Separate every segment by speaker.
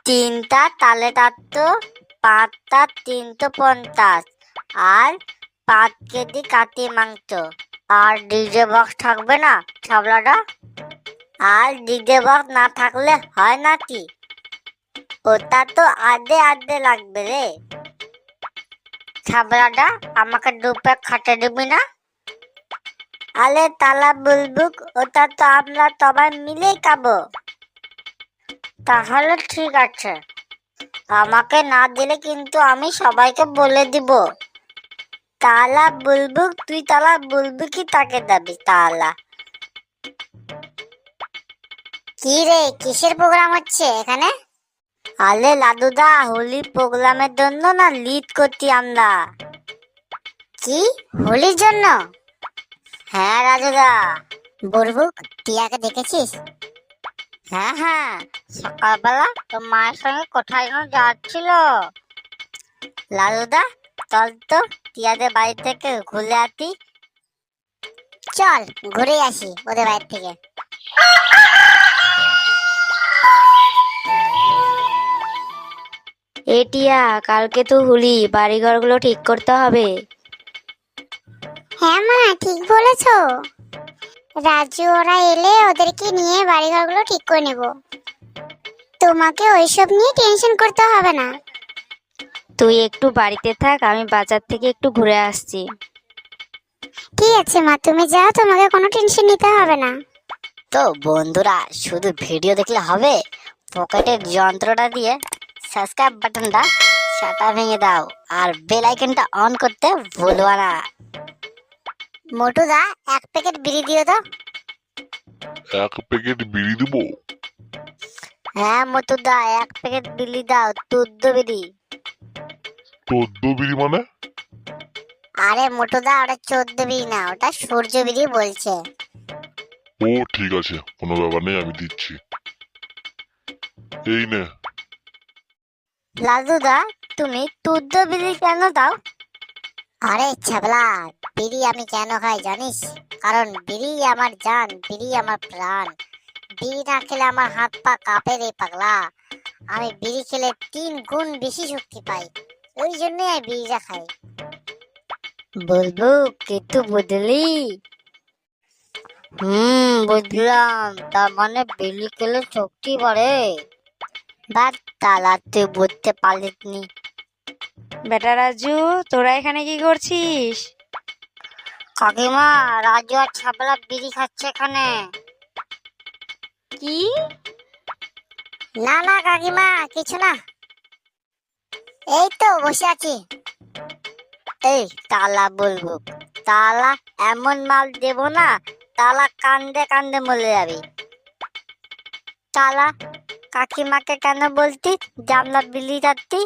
Speaker 1: তিনটা তালে তাত্তো, পাঁচটা 350, আর 5 কেজি কাটি মাংস। আর ডিজে বক্স থাকবে না ছাবলাটা? আর ডিজে বক্স না থাকলে হয় নাকি? ওটা তো আধে আধে লাগবে রে। ছাবলাটা আমাকে 2 প্যাক খাটে দিবি না? আলে তালা বুলবুক, ওটা তো আমরা সবাই মিলেই খাবো। তাহলে ঠিক আছে, আমাকে না দিলে কিন্তু আমি সবাইকে বলে দিব। তালা বুলবুক, তুই তালা বুলবুকই তাকে দিবি তালা। কি রে, কিসের প্রোগ্রাম হচ্ছে এখানে? আলে লাদুদা, হোলি প্রোগ্রামের জন্য না লিড করছি আমরা। কি, হোলির জন্য? হ্যাঁ রাজুদা। বুলবুক, টিয়াকে দেখেছিস? হ্যাঁ হ্যাঁ, সকালবেলা তোর মায়ের সঙ্গে কোথায় যেন যাচ্ছিল। লালুদা, চল তো টিয়াদের বাড়ি থেকে ঘুরে আসি। চল ঘুরে আসি ওদের বাড়ি থেকে।
Speaker 2: এ টিয়া, কালকে তো হোলি, বাড়িঘরগুলো ঠিক করতে হবে।
Speaker 3: হ্যাঁ মা, ঠিক বলেছো। রাজু ওরা এলে ওদেরকে নিয়ে বাড়িঘরগুলো ঠিক করে নেব। তোমাকে ওইসব নিয়ে টেনশন করতে হবে না।
Speaker 2: তুই একটু বাড়িতে থাক, আমি বাজার থেকে একটু ঘুরে আসছি।
Speaker 3: ঠিক আছে মা, তুমি যাও, তোমাকে কোনো টেনশন নিতে হবে না।
Speaker 1: তো বন্ধুরা, শুধু ভিডিও দেখলে হবে? পকেটের যন্ত্রটা দিয়ে সাবস্ক্রাইব বাটনটা সেটা ভেঙে দাও, আর বেল আইকনটা অন করতে ভুলবা না। মোটুদা, 1 প্যাকেট বিড়ি দিও তো।
Speaker 4: 1 প্যাকেট বিড়ি দিব?
Speaker 1: হ্যাঁ মোটুদা, 1 প্যাকেট বিড়ি দাও, 14 বিড়ি।
Speaker 4: 14 বিড়ি মানে?
Speaker 1: আরে মোটুদা, ওটা 14 বিড়ি না, ওটা সূর্য বিড়ি বলছে।
Speaker 4: ও ঠিক আছে, কোনো ব্যাপার নেই, আমি দিচ্ছি। এই নে।
Speaker 1: লাদুদা, তুমি 14 বিড়ি কেন দাও? আরে ছাবলা, বিড়ি আমি কেন খাই জানিস? কারণ বিড়ি আমার জান, বিড়ি আমার প্রাণ। বিড়ি না খেলে আমার হাত পা কাঁপে রে পাগলা। আমি বিড়ি খেলে 3 গুণ বেশি শক্তি পাই, ওই জন্যই আমি বিড়িটা খাই। বলবো কিন্তু বুঝলি? বুঝলাম, তার মানে বিড়ি খেলে শক্তি বাড়ে। বাট তালা, তুই বুঝতে পারলিনি।
Speaker 2: বেটা রাজু, তোরা এখানে কি করছিস?
Speaker 1: কাকিমা, রাজু আর ছাবলা বিড়ি খাচ্ছে এখানে।
Speaker 2: কি?
Speaker 1: না না কাকিমা, কিছু না, এই তো বসে আছি। এই তালা বলবো, তালা এমন মাল দেব না, তালা কান্দে কান্দে মরে যাবি। তালা, কাকিমাকে কেন বলতি যে আমরা বিলি যাচ্ছি?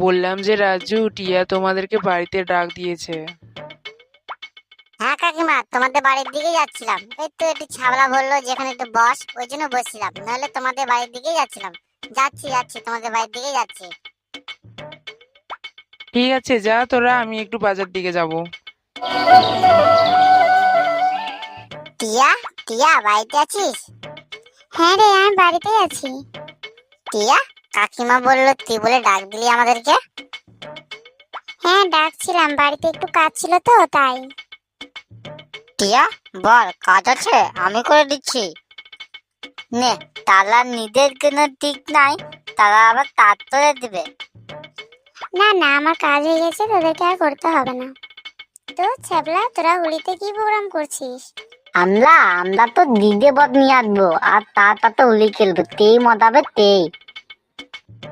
Speaker 5: বললাম যে রাজু, টিয়া তোমাদেরকে বাড়িতে ডাক দিয়েছে।
Speaker 1: হ্যাঁ কাকিমা, তোমাদের বাড়ির দিকে যাচ্ছিলাম। এই তো একটু ছাবলা বললো যেখানে একটু বস, ওই জন্য বসছিলাম, নাহলে তোমাদের বাড়ির দিকে যাচ্ছিলাম। যাচ্ছি যাচ্ছি, তোমাদের বাড়ির দিকে যাচ্ছি।
Speaker 5: ঠিক আছে, যা তোরা, আমি একটু বাজার দিকে যাব।
Speaker 1: টিয়া, টিয়া বাড়িতে আছিস?
Speaker 3: হ্যাঁ রে, আমি বাড়িতেই আছি।
Speaker 1: টিয়া, কাকিমা বললো তুই বলে ডাক দিলি আমাদেরকে।
Speaker 3: হ্যাঁ ডাকছিলাম, বাড়িতে একটু কাজ ছিল তো তাই।
Speaker 1: টিয়া বল, কাজ আছে, আমি করে দিচ্ছি। নে, তালা নিজের কোনো ঠিক নাই, তারা আবার তার করে দিবে।
Speaker 3: না না, আমার কাজ হয়ে গেছে, তোদেরকে আর করতে হবে না। তো ছাবলা, তোরা হোলিতে কি প্রোগ্রাম করছিস?
Speaker 1: আমরা আমরা তো ডিজে বক্স নিয়ে আসবো, আর তারপর হোলি খেলবো, তেই মজাবে তেই।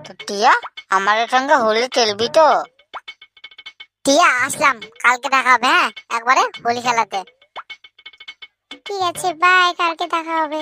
Speaker 1: তো টিয়া, আমাদের সঙ্গে হোলি খেলবি তো? টিয়া আসলাম, কালকে দেখা হবে, হ্যাঁ একবারে হোলি খেলাতে।
Speaker 3: ঠিক আছে, বাই, কালকে দেখা হবে।